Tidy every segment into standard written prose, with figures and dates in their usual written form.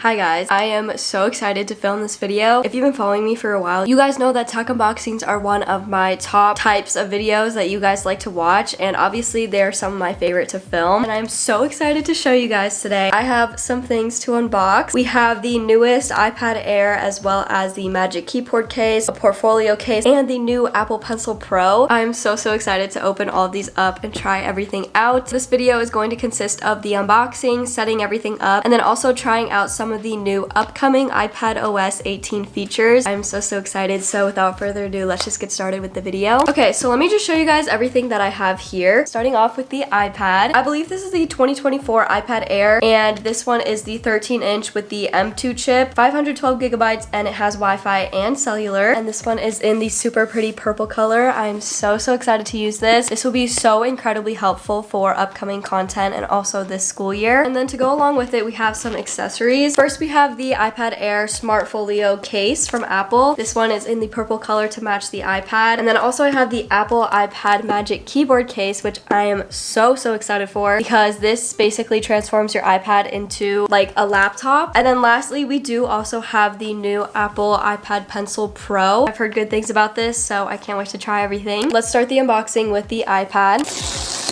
Hi guys, I am so excited to film this video. If you've been following me for a while, you guys know that tech unboxings are one of my top types of videos that you guys like to watch, and obviously they're some of my favorite to film, and I'm so excited to show you guys today. I have some things to unbox. We have the newest iPad Air as well as the Magic Keyboard case, a portfolio case, and the new Apple Pencil Pro. I'm so excited to open all of these up and try everything out. This video is going to consist of the unboxing, setting everything up, and then also trying out some of the new upcoming iPad OS 18 features. I'm so excited. So without further ado, let's just get started with the video. Okay, so let me just show you guys everything that I have here. Starting off with the iPad. I believe this is the 2024 iPad Air, and this one is the 13-inch with the M2 chip, 512 gigabytes, and it has Wi-Fi and cellular. And this one is in the super pretty purple color. I'm so excited to use this. This will be so incredibly helpful for upcoming content and also this school year. And then to go along with it, we have some accessories. First, we have the iPad Air Smart Folio case from Apple. This one is in the purple color to match the iPad. And then also I have the Apple iPad Magic Keyboard case, which I am so excited for because this basically transforms your iPad into like a laptop. And then lastly, we do also have the new Apple iPad Pencil Pro. I've heard good things about this, so I can't wait to try everything. Let's start the unboxing with the iPad.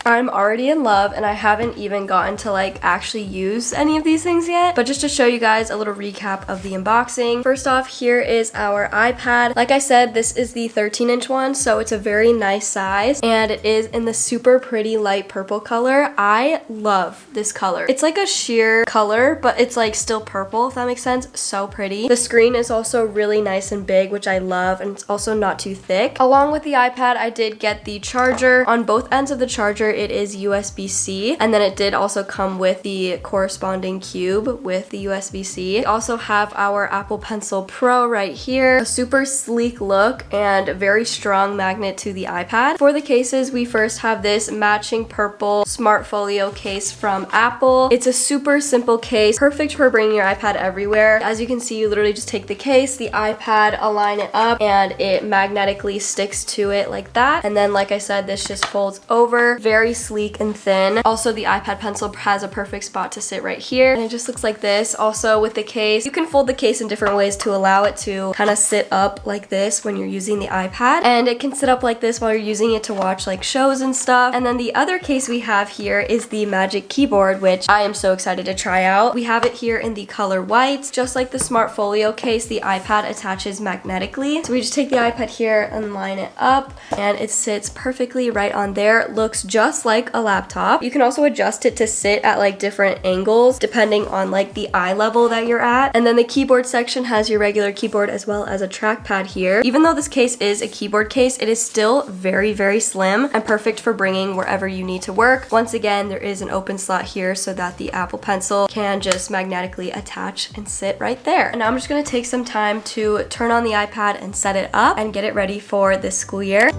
I'm already in love, and I haven't even gotten to like actually use any of these things yet, but just to show you guys a little recap of the unboxing. First off, here is our iPad. Like I said, this is the 13-inch one, so it's a very nice size, and it is in the super pretty light purple color. I love this color. It's like a sheer color, but it's like still purple, if that makes sense. So pretty. The screen is also really nice and big, which I love, and it's also not too thick. Along with the iPad, I did get the charger. On both ends of the charger, it is USB-C, and then it did also come with the corresponding cube with the USB-C. We also have our Apple Pencil Pro right here. A super sleek look and very strong magnet to the iPad. For the cases, we first have this matching purple Smart Folio case from Apple. It's a super simple case, perfect for bringing your iPad everywhere. As you can see, you literally just take the case, the iPad, align it up, and it magnetically sticks to it like that. And then, like I said, this just folds over. Very sleek and thin. Also, the iPad Pencil has a perfect spot to sit right here, and it just looks like this. Also, with the case, you can fold the case in different ways to allow it to kind of sit up like this when you're using the iPad, and it can sit up like this while you're using it to watch like shows and stuff. And then the other case we have here is the Magic Keyboard, which I am so excited to try out. We have it here in the color white. Just like the Smart Folio case, the iPad attaches magnetically. So we just take the iPad here and line it up, and it sits perfectly right on there. It looks just like a laptop. You can also adjust it to sit at like different angles depending on like the eye level that you're at. And then the keyboard section has your regular keyboard as well as a trackpad here. Even though this case is a keyboard case, it is still very slim and perfect for bringing wherever you need to work. Once again, there is an open slot here so that the Apple Pencil can just magnetically attach and sit right there. And now I'm just going to take some time to turn on the iPad and set it up and get it ready for this school year.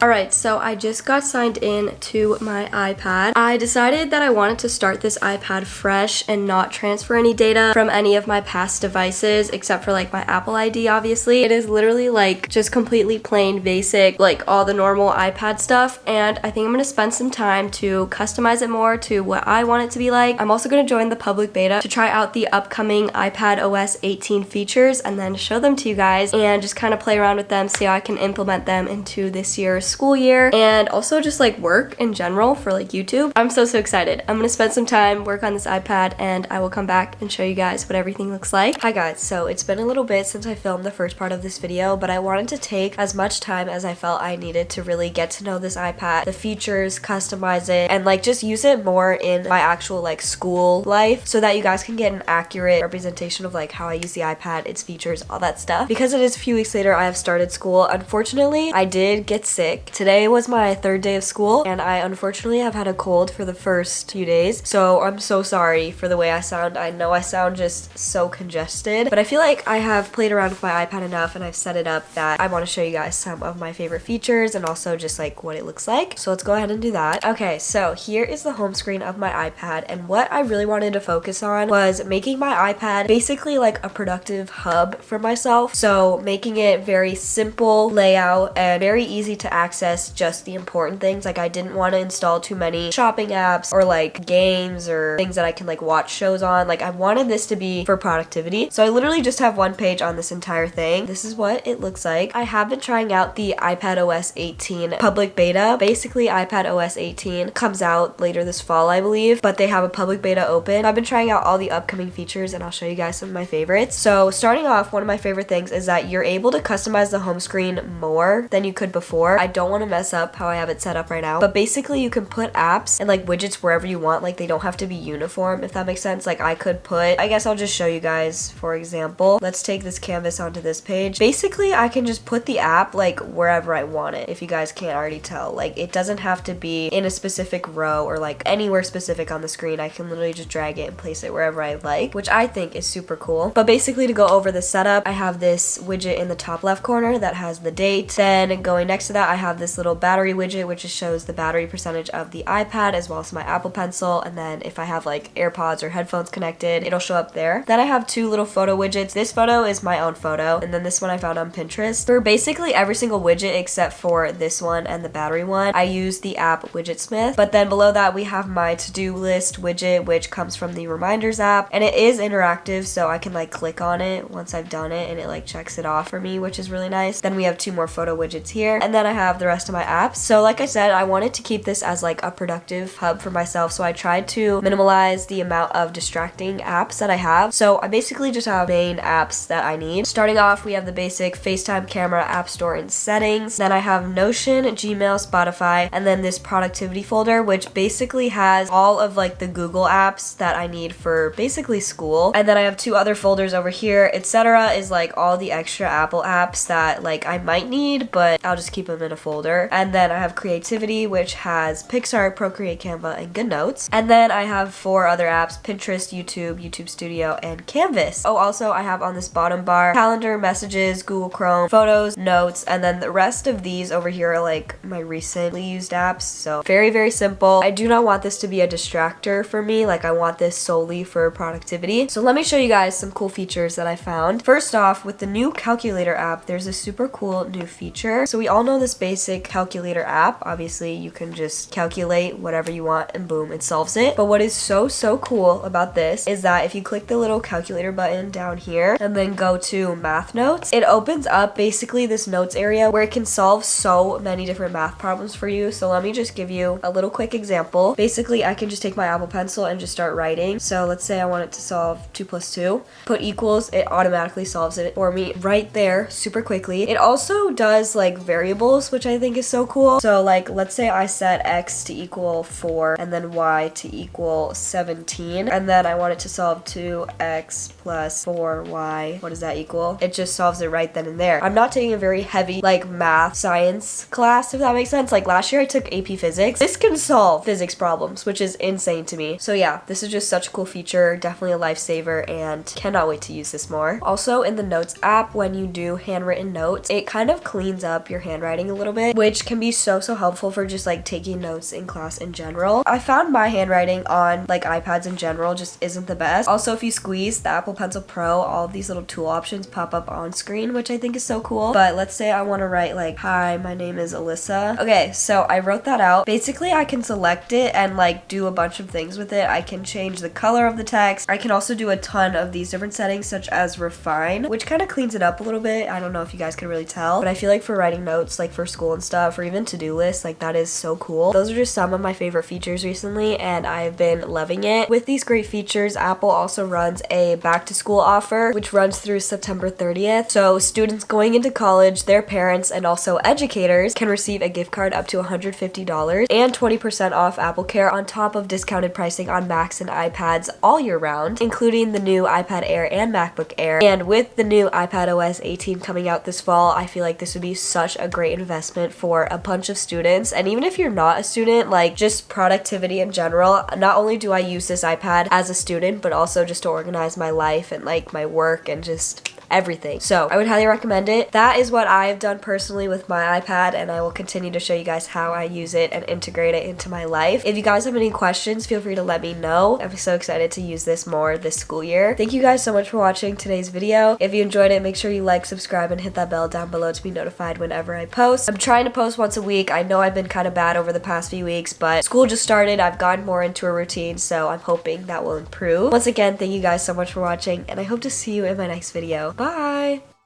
Alright, so I just got signed in to my iPad. I decided that I wanted to start this iPad fresh and not transfer any data from any of my past devices except for like my Apple ID, obviously. It is literally like just completely plain basic, like all the normal iPad stuff, and I think I'm gonna spend some time to customize it more to what I want it to be like. I'm also gonna join the public beta to try out the upcoming iPad OS 18 features and then show them to you guys and just kind of play around with them, see how I can implement them into this year's school year and also just like work in general for like YouTube. I'm so excited. I'm gonna spend some time, work on this iPad, and I will come back and show you guys what everything looks like. Hi guys, so it's been a little bit since I filmed the first part of this video, but I wanted to take as much time as I felt I needed to really get to know this iPad, the features, customize it, and like just use it more in my actual like school life so that you guys can get an accurate representation of like how I use the iPad, its features, all that stuff. Because it is a few weeks later, I have started school. Unfortunately, I did get sick. Today was my third day of school, and I unfortunately have had a cold for the first few days, so I'm so sorry for the way I sound. I know I sound just so congested, but I feel like I have played around with my iPad enough and I've set it up that I want to show you guys some of my favorite features and also just like what it looks like. So let's go ahead and do that. Okay, so here is the home screen of my iPad, and what I really wanted to focus on was making my iPad basically like a productive hub for myself. So making it very simple layout and very easy to access just the important things. Like I didn't want to install too many shopping apps or like games or things that I can like watch shows on. Like I wanted this to be for productivity. So I literally just have one page on this entire thing. This is what it looks like. I have been trying out the iPad OS 18 public beta. Basically iPad OS 18 comes out later this fall, I believe, but they have a public beta open. I've been trying out all the upcoming features and I'll show you guys some of my favorites. So starting off, one of my favorite things is that you're able to customize the home screen more than you could before. I don't want to mess up how I have it set up right now, but basically you can put apps and like widgets wherever you want. Like they don't have to be uniform, if that makes sense. Like I could put, I guess I'll just show you guys, for example, let's take this canvas onto this page. Basically I can just put the app like wherever I want it, if you guys can't already tell. Like it doesn't have to be in a specific row or like anywhere specific on the screen. I can literally just drag it and place it wherever I like, which I think is super cool. But basically to go over the setup, I have this widget in the top left corner that has the date. Then going next to that, I have this little battery widget which just shows the battery percentage of the iPad as well as my Apple Pencil. And then if I have like AirPods or headphones connected, it'll show up there. Then I have two little photo widgets. This photo is my own photo, and then this one I found on Pinterest. For basically every single widget except for this one and the battery one, I use the app Widgetsmith. But then below that we have my to-do list widget, which comes from the Reminders app, and it is interactive, so I can like click on it once I've done it and it like checks it off for me, which is really nice. Then we have two more photo widgets here, and then I have the rest of my apps. So like I said, I wanted to keep this as like a productive hub for myself, so I tried to minimalize the amount of distracting apps that I have. So I basically just have main apps that I need. Starting off, we have the basic FaceTime, camera, app store, and settings. Then I have Notion, Gmail, Spotify, and then this productivity folder, which basically has all of like the Google apps that I need for basically school. And then I have two other folders over here. Etc. is like all the extra Apple apps that like I might need, but I'll just keep them in a folder. And then I have creativity, which has Pixar, Procreate, Canva, and GoodNotes. And then I have four other apps: Pinterest, YouTube, YouTube Studio, and Canvas. Oh, also I have on this bottom bar calendar, messages, Google Chrome, photos, notes, and then the rest of these over here are like my recently used apps. So very simple. I do not want this to be a distractor for me. Like I want this solely for productivity. So let me show you guys some cool features that I found. First off, with the new calculator app, there's a super cool new feature. So we all know this basic calculator app. Obviously you can just calculate whatever you want and boom, it solves it. But what is so cool about this is that if you click the little calculator button down here and then go to math notes, it opens up basically this notes area where it can solve so many different math problems for you. So let me just give you a little quick example. Basically I can just take my Apple Pencil and just start writing. So let's say I want it to solve 2 + 2, put equals, it automatically solves it for me right there super quickly. It also does like variables, which I think is so cool. So like let's say I set x to equal 4 and then y to equal 17, and then I want it to solve 2x plus 4y. What does that equal? It just solves it right then and there. I'm not taking a very heavy like math science class, if that makes sense. Like last year I took AP Physics. This can solve physics problems, which is insane to me. So yeah, this is just such a cool feature, definitely a lifesaver, and cannot wait to use this more. Also in the Notes app, when you do handwritten notes, it kind of cleans up your handwriting a little bit, which can be so helpful for just like taking notes in class in general. I found my handwriting on like iPads in general just isn't the best. Also, if you squeeze the Apple Pencil Pro, all of these little tool options pop up on screen, which I think is so cool. But let's say I want to write like, hi, my name is Alyssa. Okay, so I wrote that out. Basically I can select it and like do a bunch of things with it. I can change the color of the text. I can also do a ton of these different settings such as refine, which kind of cleans it up a little bit. I don't know if you guys can really tell, but I feel like for writing notes like for school school and stuff, or even to-do lists. Like, that is so cool. Those are just some of my favorite features recently, and I've been loving it. With these great features, Apple also runs a back to school offer, which runs through September 30th. So students going into college, their parents, and also educators can receive a gift card up to $150 and 20% off Apple Care on top of discounted pricing on Macs and iPads all year round, including the new iPad Air and MacBook Air. And with the new iPad OS 18 coming out this fall, I feel like this would be such a great investment for a bunch of students. And even if you're not a student, like just productivity in general, not only do I use this iPad as a student, but also just to organize my life and like my work and just everything. So I would highly recommend it. That is what I've done personally with my iPad, and I will continue to show you guys how I use it and integrate it into my life. If you guys have any questions, feel free to let me know. I'm so excited to use this more this school year. Thank you guys so much for watching today's video. If you enjoyed it, make sure you like, subscribe, and hit that bell down below to be notified whenever I post. I'm trying to post once a week. I know I've been kind of bad over the past few weeks, but school just started. I've gotten more into a routine, so I'm hoping that will improve. Once again, thank you guys so much for watching, and I hope to see you in my next video. Bye!